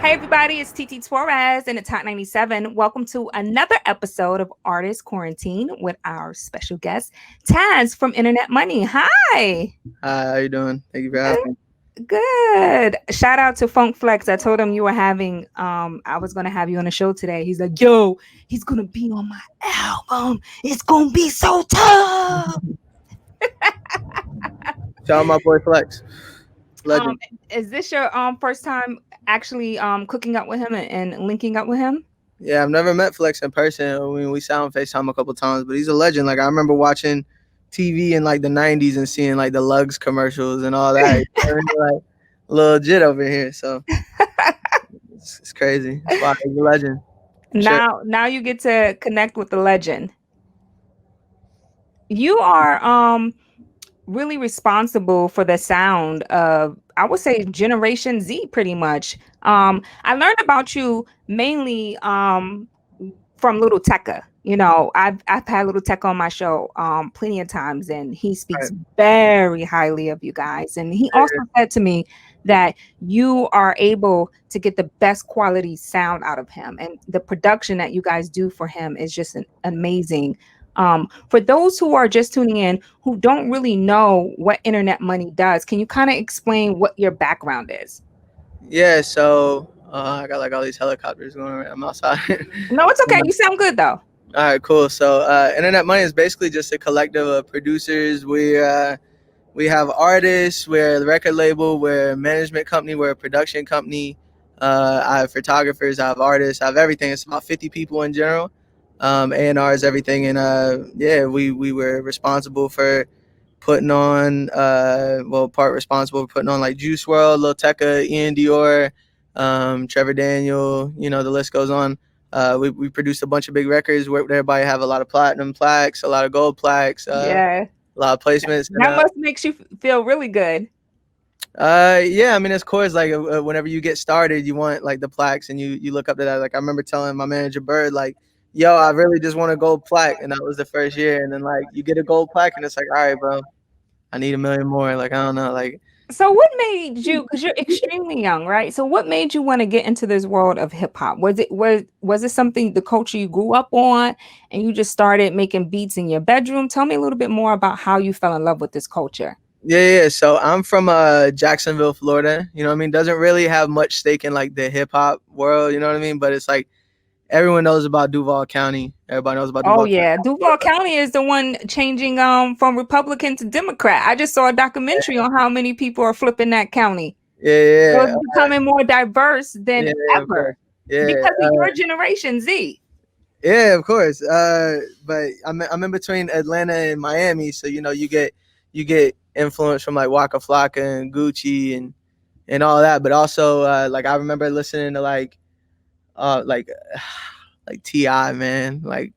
Hey everybody, it's TT Torrez and it's Hot 97. Welcome to another episode of Artist Quarantine with our special guest, Taz from Internet Money. Hi. Hi, how you doing? Thank you for having me. Good. Shout out to Funk Flex. I told him you were having I was gonna have you on the show today. He's like, yo, he's gonna be on my album. It's gonna be so tough. Shout out my boy Flex, Um, legend. is this your first time actually cooking up with him and linking up with him? Yeah, I've never met Flex in person. I mean, we sat on Facetime a couple times, but he's a legend. Like I remember watching TV in like the '90s and seeing like the Lugs commercials and all that. You know what I mean? Like legit over here. So it's crazy. It's why he's a legend. Sure. Now you get to connect with the legend. You are really responsible for the sound of, I would say, Generation Z pretty much. I learned about you mainly from Lil Tecca. You know, I've had Lil Tecca on my show plenty of times, and he speaks Right. very highly of you guys. And he also said to me that you are able to get the best quality sound out of him, and the production that you guys do for him is just amazing. For those who are just tuning in, who don't really know what Internet Money does, can you kind of explain what your background is? Yeah. So I got like all these helicopters going around. I'm outside. No, it's okay. You sound good though. All right, cool. So, Internet Money is basically just a collective of producers. We have artists, we're the record label, we're a management company, we're a production company. I have photographers, I have artists, I have everything. It's about 50 people in general. A&R is everything. And yeah, we were responsible for putting on, part responsible for putting on like Juice Wrld, Lil Tecca, Iann Dior, Trevor Daniel, the list goes on. We produced a bunch of big records where everybody have a lot of platinum plaques, a lot of gold plaques, Yeah, a lot of placements. And that must makes you feel really good. yeah, I mean, of course, like whenever you get started, you want like the plaques, and you look up to that. Like I remember telling my manager Bird, like, "Yo, I really just want a gold plaque," and that was the first year. And then like you get a gold plaque, and it's like, "All right, bro, I need a million more." Like I don't know, like So what made you, because you're extremely young, right? So what made you want to get into this world of hip hop? Was it something, the culture you grew up on, and you just started making beats in your bedroom? Tell me a little bit more about how you fell in love with this culture. yeah. So I'm from Jacksonville, Florida. You know what I mean? Doesn't really have much stake in like the hip hop world. You know what I mean? But it's like everyone knows about Duval County. Everybody knows about Oh Duval County. yeah, Duval County is the one changing from Republican to Democrat. I just saw a documentary on how many people are flipping that county. Yeah, So yeah, it's becoming more diverse than yeah, yeah, of ever course. Yeah, because of your generation Z. yeah, of course. But I'm in between Atlanta and Miami, so you get influence from like Waka Flocka and Gucci and all that. But also, like I remember listening to uh like like Ti, man, like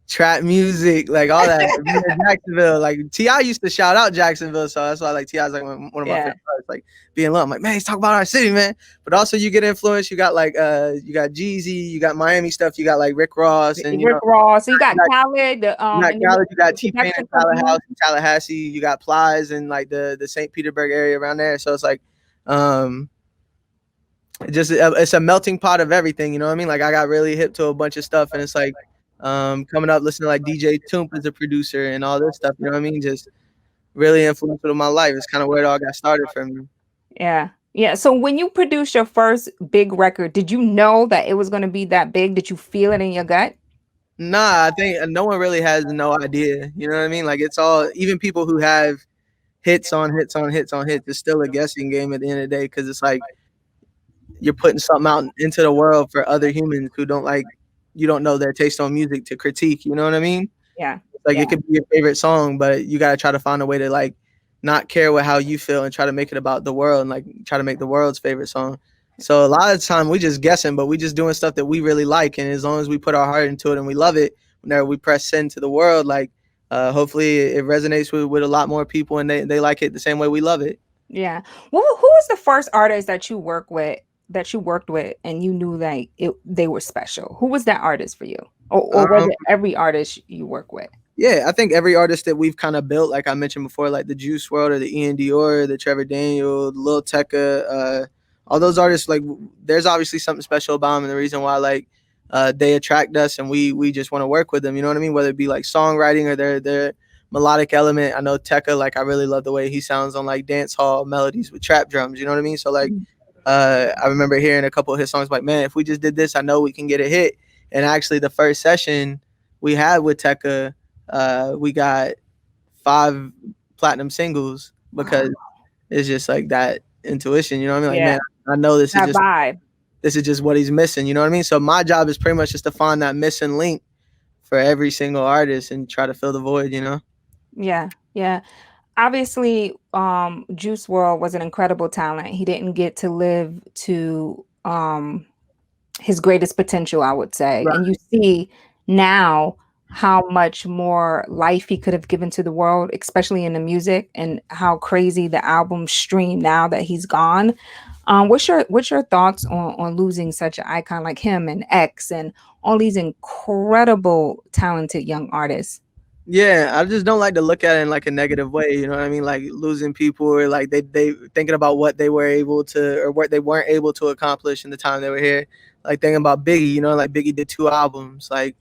trap music, like all that. Being in Jacksonville, like Ti used to shout out Jacksonville, so that's why like Ti's like one of my Yeah. favorite artists. Like being low, I'm like, man, he's talking about our city, man. But also you get influence. You got like you got Jeezy, you got Miami stuff, you got like Rick Ross, and Rick Ross. So you got you got, Khaled, you got and then Khaled, you got the T Pain in production company. Tallahassee, you got Plies and like the St. Petersburg area around there. So it's like um it's a melting pot of everything, you know what I mean? Like I got really hip to a bunch of stuff, and it's like coming up listening to like DJ Toomp as a producer and all this stuff, you know what I mean? Just really influential in my life. It's kind of where it all got started for me. Yeah. Yeah. So when you produced your first big record, did you know that it was going to be that big? Did you feel it in your gut? Nah, I think no one really has no idea. You know what I mean? Like it's all, even people who have hits on hits on hits on hits, it's still a guessing game at the end of the day, because it's like you're putting something out into the world for other humans who don't like, you don't know their taste on music to critique. You know what I mean? Yeah. Like Yeah. it could be your favorite song, but you gotta try to find a way to like not care what how you feel and try to make it about the world and like try to make the world's favorite song. So a lot of the time we just guessing, but we just doing stuff that we really like, and as long as we put our heart into it and we love it, whenever we press send to the world, like hopefully it resonates with a lot more people, and they like it the same way we love it. Yeah. Well, who was the first artist that you worked with and you knew like they were special? Who was that artist for you? Or was Um, it every artist you work with? Yeah, I think every artist that we've kind of built, like I mentioned before, like the Juice Wrld or the Iann Dior, the Trevor Daniel, the Lil Tecca, all those artists, like there's obviously something special about them, and the reason why like they attract us, and we just want to work with them. You know what I mean? Whether it be like songwriting or their melodic element. I know Tecca, like I really love the way he sounds on like dance hall melodies with trap drums. You know what I mean? So like I remember hearing a couple of his songs, like, man, if we just did this, I know we can get a hit. And actually, the first session we had with Tecca, we got 5 platinum singles Wow. because it's just like that intuition. You know what I mean? Like, Yeah, man, I know that vibe. this is just what he's missing. You know what I mean? So my job is pretty much just to find that missing link for every single artist and try to fill the void. You know? Yeah, yeah. Obviously, Juice World was an incredible talent. He didn't get to live to his greatest potential, I would say. Right. And you see now how much more life he could have given to the world, especially in the music, and how crazy the album stream now that he's gone. What's your thoughts on losing such an icon like him and X and all these incredible talented young artists? Yeah, I just don't like to look at it in like a negative way. You know what I mean? Like losing people, or like they thinking about what they were able to or what they weren't able to accomplish in the time they were here. Like thinking about Biggie, you know, like Biggie did 2 albums. Like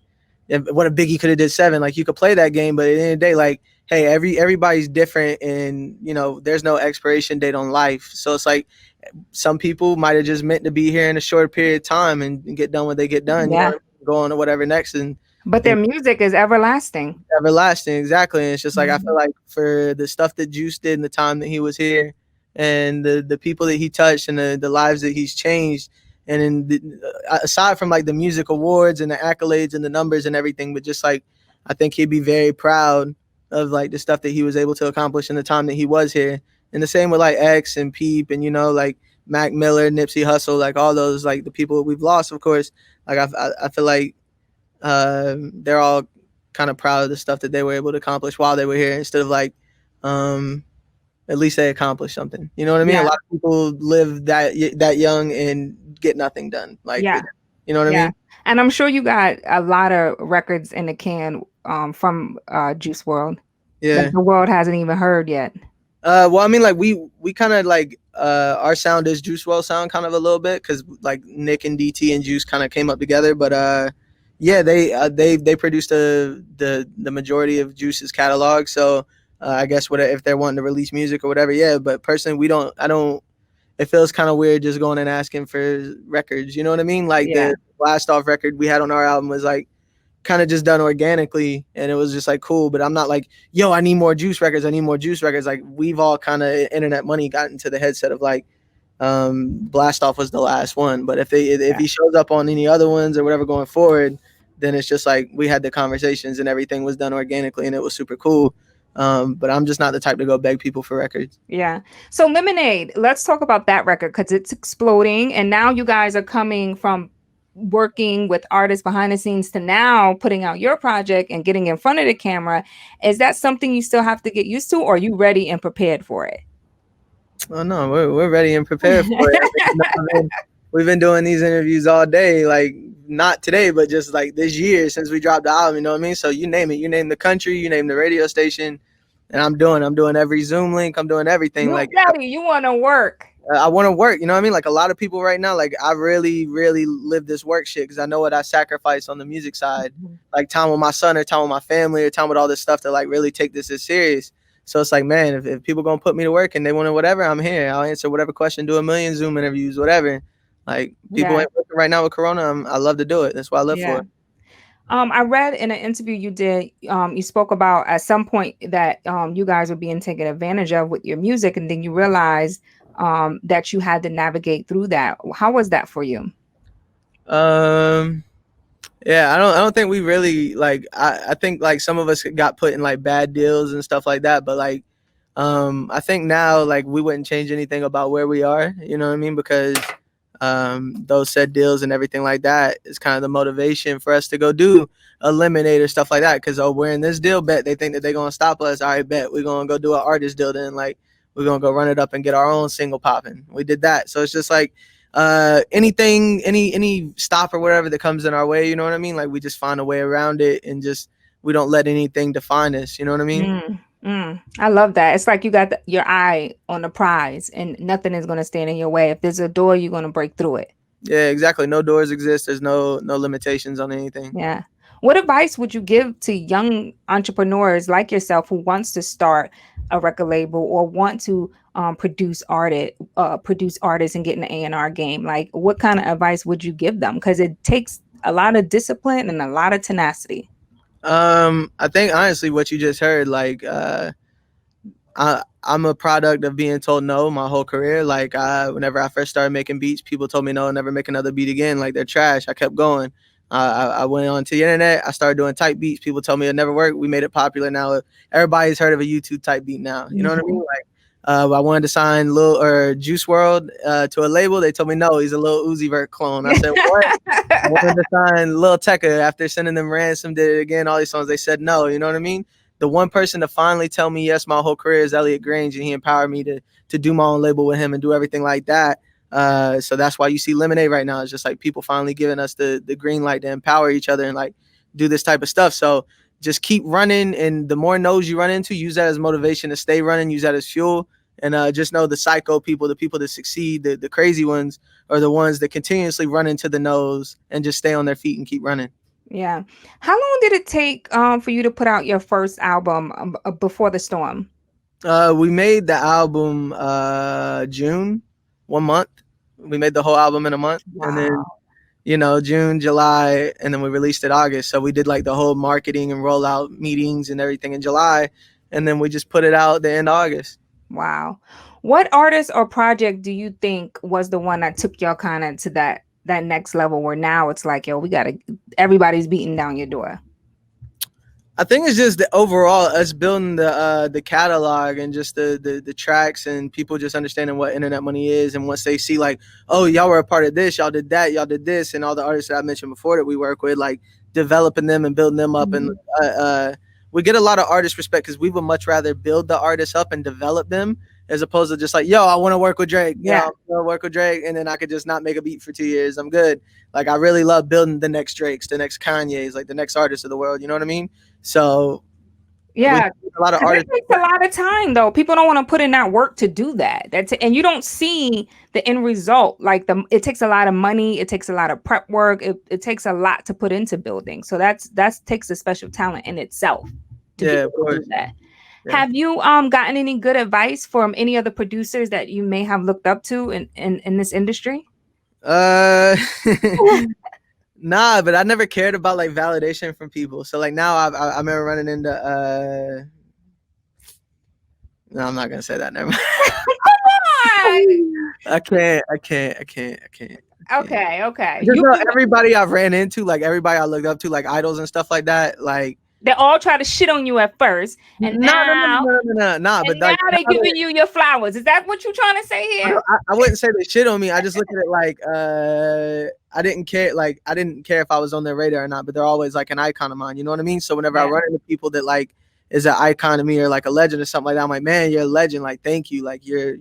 what if Biggie could have did 7? Like you could play that game, but at the end of the day, like hey, everybody's different, and you know there's no expiration date on life. So it's like some people might have just meant to be here in a short period of time and get done what they get done. You know, Yeah, what I mean? Go on to whatever next, but and their music is everlasting. everlasting, exactly. And it's just like I feel Mhm. like for the stuff that Juice did in the time that he was here, and the people that he touched, and the lives that he's changed, and in aside from like the music awards and the accolades and the numbers and everything, but just like I think he'd be very proud of like the stuff that he was able to accomplish in the time that he was here. And the same with like X and Peep, and you know like Mac Miller, Nipsey Hussle, like all those like the people we've lost, of course. Like I feel like they're all kind of proud of the stuff that they were able to accomplish while they were here, instead of like, um, at least they accomplished something. You know what I mean? A Yeah, lot of people live that young and get nothing done. Like, yeah, you know what I yeah. mean? And I'm sure you got a lot of records in the can from Juice World that Yeah. the world hasn't even heard yet. Well, I mean, like we kind of like our sound is Juice Wrld sound kind of a little bit because like Nick and DT and Juice kind of came up together, but yeah, they produced the majority of Juice's catalog. So I guess what if they're wanting to release music or whatever, yeah. But personally, we don't. I don't. It feels kind of weird just going and asking for records. You know what I mean? Like Yeah, the Blast Off record we had on our album was like kind of just done organically, and it was just like cool. But I'm not like, yo, I need more Juice records, I need more Juice records. Like we've all kind of internet money got into the headset of like Blast Off was the last one, but if yeah, he shows up on any other ones or whatever going forward, then it's just like we had the conversations and everything was done organically and it was super cool. But I'm just not the type to go beg people for records. yeah. So Lemonade, let's talk about that record because it's exploding, and now you guys are coming from working with artists behind the scenes to now putting out your project and getting in front of the camera. Is that something you still have to get used to, or are you ready and prepared for it? Oh no, we're ready and prepared for it. We've been doing these interviews all day, like not today, but just like this year since we dropped the album. You know what I mean? So you name it, you name the country, you name the radio station, and I'm doing every Zoom link, I'm doing everything. You Like ready? You want to work? I want to work. You know what I mean? Like a lot of people right now, like I really, really live this work shit because I know what I sacrifice on the music side, Mhm. like time with my son or time with my family or time with all this stuff to like really take this as serious. So it's like, man, if people gonna put me to work and they want to whatever, I'm here. I'll answer whatever question, do a million Zoom interviews, whatever. Like people Yeah, ain't working right now with Corona. I love to do it. That's what I live yeah. for. I read in an interview you did, you spoke about at some point that you guys were being taken advantage of with your music, and then you realized that you had to navigate through that. How was that for you? Um, Yeah, I don't think we really like I think like some of us got put in like bad deals and stuff like that, but like I think now like we wouldn't change anything about where we are, you know what I mean? Because those said deals and everything like that is kind of the motivation for us to go do eliminate or stuff like that. Cause oh, we're in this deal, bet they think that they're gonna stop us. All right, bet we're gonna go do an artist deal then, like we're gonna go run it up and get our own single popping. We did that. So it's just like anything, any stop or whatever that comes in our way, you know what I mean? Like we just find a way around it and just we don't let anything define us, you know what I mean? I love that. It's like you got your eye on the prize, and nothing is going to stand in your way. If there's a door, you're going to break through it. Yeah, exactly. No doors exist. There's no limitations on anything. Yeah. What advice would you give to young entrepreneurs like yourself who wants to start a record label or want to produce artists and get in the A&R game? Like, what kind of advice would you give them? Because it takes a lot of discipline and a lot of tenacity. I think honestly, what you just heard, like, I'm a product of being told no my whole career. Like, whenever I first started making beats, people told me no, never make another beat again. Like, they're trash. I kept going. I went onto the internet. I started doing type beats. People told me it never worked. We made it popular. Now everybody's heard of a YouTube type beat now. You know what I mean? Like, I wanted to sign Juice Wrld to a label. They told me no, he's a Lil Uzi Vert clone. I said what? I wanted to sign Lil Tecca after sending them Ransom, did it again, all these songs. They said no. You know what I mean? The one person to finally tell me yes my whole career is Elliot Grainge, and he empowered me to do my own label with him and do everything like that. So that's why you see Lemonade right now. It's just like people finally giving us the green light to empower each other and like do this type of stuff. So just keep running, and the more no's you run into, use that as motivation to stay running, use that as fuel. And just know the psycho people, the people that succeed, the crazy ones are the ones that continuously run into the no's and just stay on their feet and keep running. Yeah. How long did it take for you to put out your first album, Before the Storm? We made the album June, 1 month. We made the whole album in a month, and then Wow. June, July, and then we released it August. So we did like the whole marketing and rollout meetings and everything in July, and then we just put it out the end of August. Wow. What artist or project do you think was the one that took y'all kind of to that next level where now it's like, yo, we gotta everybody's beating down your door? I think it's just the overall us building the catalog and just the tracks and people just understanding what internet money is, and once they see like, oh, y'all were a part of this, y'all did that, y'all did this, and all the artists that I mentioned before that we work with, like developing them and building them up, and Mhm. we get a lot of artist respect because we would much rather build the artists up and develop them as opposed to just like, yo, I want to work with Drake, Yeah. I want to work with Drake, and then I could just not make a beat for 2 years. I'm good. Like I really love building the next Drakes, the next Kanyes, like the next artists of the world. You know what I mean? So we Yeah. a lot of 'Cause it artists. takes a lot of time though. People don't want to put in that work to do that. And you don't see the end result. Like it takes a lot of money, it takes a lot of prep work, it takes a lot to put into building. So that takes a special talent in itself to be Yeah, able of to do course. that. Yeah. Have you gotten any good advice from any other producers that you may have looked up to in this industry? Uh, nah, but I never cared about like validation from people. So like now I remember running into no, I'm not gonna say that. Never mind. Come on. I can't. Okay, okay. Just know everybody I've ran into, like everybody I looked up to, like idols and stuff like that, like they all try to shit on you at first, and now nah. But like they're giving you your flowers. Is that what you're trying to say here? I wouldn't say they shit on me. I just look at it like I didn't care. Like I didn't care if I was on their radar or not. But they're always like an icon of mine. You know what I mean? So whenever I Yeah. run into people that like is an icon to me or like a legend or something like that, I'm like, man, you're a legend. Like thank you. Like you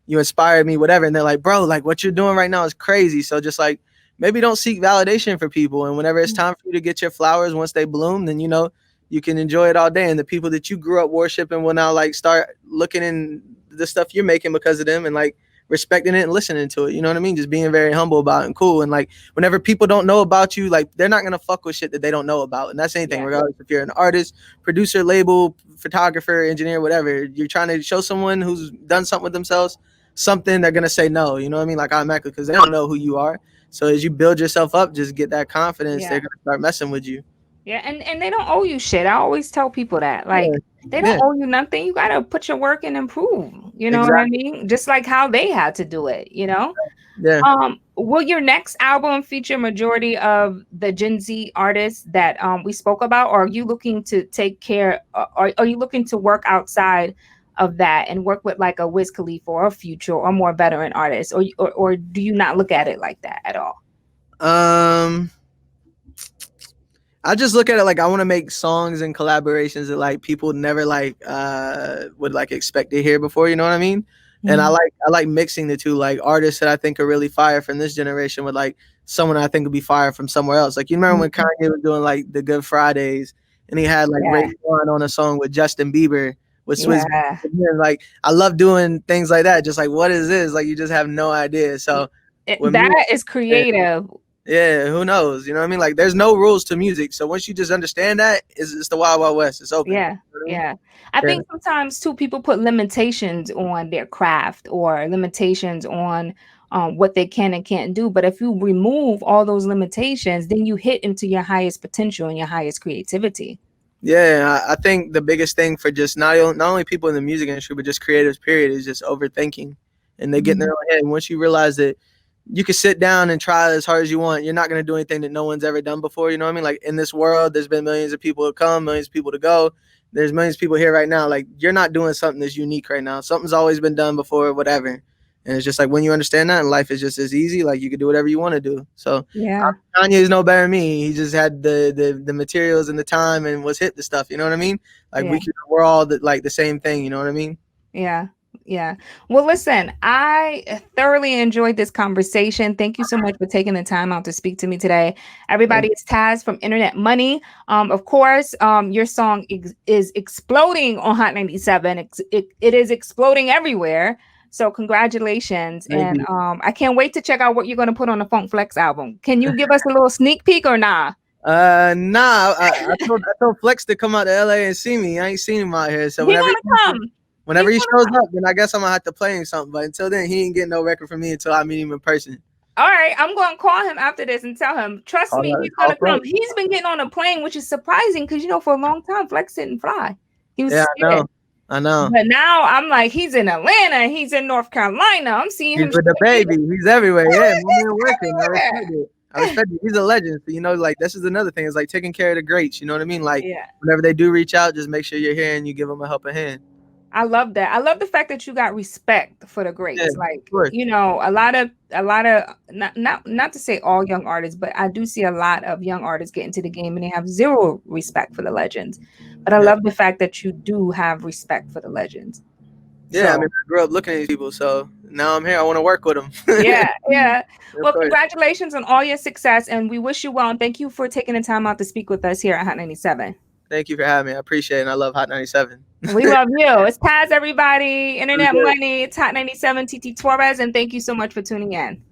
inspired me, whatever. And they're like, bro, like what you're doing right now is crazy. So just like maybe don't seek validation for people. And whenever it's time for you to get your flowers, once they bloom, then you can enjoy it all day. And the people that you grew up worshiping will now like start looking in the stuff you're making because of them and like respecting it and listening to it. You know what I mean? Just being very humble about it and cool. And like whenever people don't know about you, like they're not gonna fuck with shit that they don't know about. And that's anything, regardless if you're an artist, producer, label, photographer, engineer, whatever. You're trying to show someone who's done something with themselves something, they're gonna say no. You know what I mean? Like automatically because they don't know who you are. So as you build yourself up, just get that confidence. Yeah. They're gonna start messing with you. Yeah, and they don't owe you shit. I always tell people that. Like they don't Yeah. owe you nothing. You gotta put your work and improve. You know what I mean? Just like how they had to do it, you know? Yeah. Will your next album feature majority of the Gen Z artists that we spoke about, or are you looking to take care or are you looking to work outside of that and work with like a Wiz Khalifa or a Future or more veteran artists, or do you not look at it like that at all? I just look at it like I want to make songs and collaborations that like people never like would like expect to hear before. You know what I mean? And I like mixing the two, like artists that I think are really fire from this generation with like someone I think would be fire from somewhere else. Like you remember when Kanye was doing like the Good Fridays and he had like Ray on a song with Justin Bieber. with Swiss. Yeah. Like I love doing things like that. Just like what is this? Like you just have no idea. So with me, That is creative. yeah, who knows? You know what I mean? Like there's no rules to music. So once you just understand that, it's the wild wild west. It's open. Yeah. You know what I mean? Yeah. I Yeah. think sometimes too people put limitations on their craft or limitations on what they can and can't do. But if you remove all those limitations, then you hit into your highest potential and your highest creativity. Yeah, I think the biggest thing for just not only people in the music industry, but just creatives, period, is just overthinking. And they get in their Mhm. own head. And once you realize that you can sit down and try as hard as you want, you're not going to do anything that no one's ever done before. You know what I mean? Like in this world, there's been millions of people to come, millions of people to go. There's millions of people here right now. Like you're not doing something that's unique right now. Something's always been done before, whatever. And it's just like when you understand that, and life is just as easy. Like you can do whatever you want to do. So Yeah. Kanye is no better than me. He just had the materials and the time and was hit the stuff. You know what I mean? Like Yeah. we're all like the same thing. You know what I mean? Yeah. Yeah. Well, listen, I thoroughly enjoyed this conversation. Thank you so much for taking the time out to speak to me today. Everybody, it's Taz from Internet Money. Of course, your song is exploding on Hot 97. It is exploding everywhere. So congratulations. Thank And you. I can't wait to check out what you're going to put on the Funk Flex album. Can you give us a little sneak peek or nah? Nah. I told Flex to come out to LA and see me. I ain't seen him out here. So He gonna come. whenever he He's shows gonna up, then I guess I'm gonna have to play him something. But until then, he ain't getting no record from me until I meet him in person. All right, I'm going to call him after this and tell him, trust me, he's going to come. Flex. He's been getting on a plane, which is surprising because, for a long time, Flex didn't fly. He was Yeah, scared. I know. But now I'm like, he's in Atlanta. He's in North Carolina. I'm seeing him. He's with the baby. He's everywhere. Yeah, my man working. everywhere. I respect it. He's a legend. So, like, this is another thing. It's like taking care of the greats. You know what I mean? Like, Yeah. whenever they do reach out, just make sure you're here and you give them a helping hand. I love that. I love the fact that you got respect for the greats. Yeah, like, course. A lot of not to say all young artists, but I do see a lot of young artists get into the game and they have zero respect for the legends. But I love the fact that you do have respect for the legends. Yeah, I mean, I grew up looking at these people, so now I'm here. I want to work with them. Yeah. Well, congratulations on all your success, and we wish you well. And thank you for taking the time out to speak with us here at Hot 97. Thank you for having me. I appreciate it. And I love Hot 97. We love you. It's Taz, everybody. Internet Money. It's Hot 97, TT Torrez, and thank you so much for tuning in.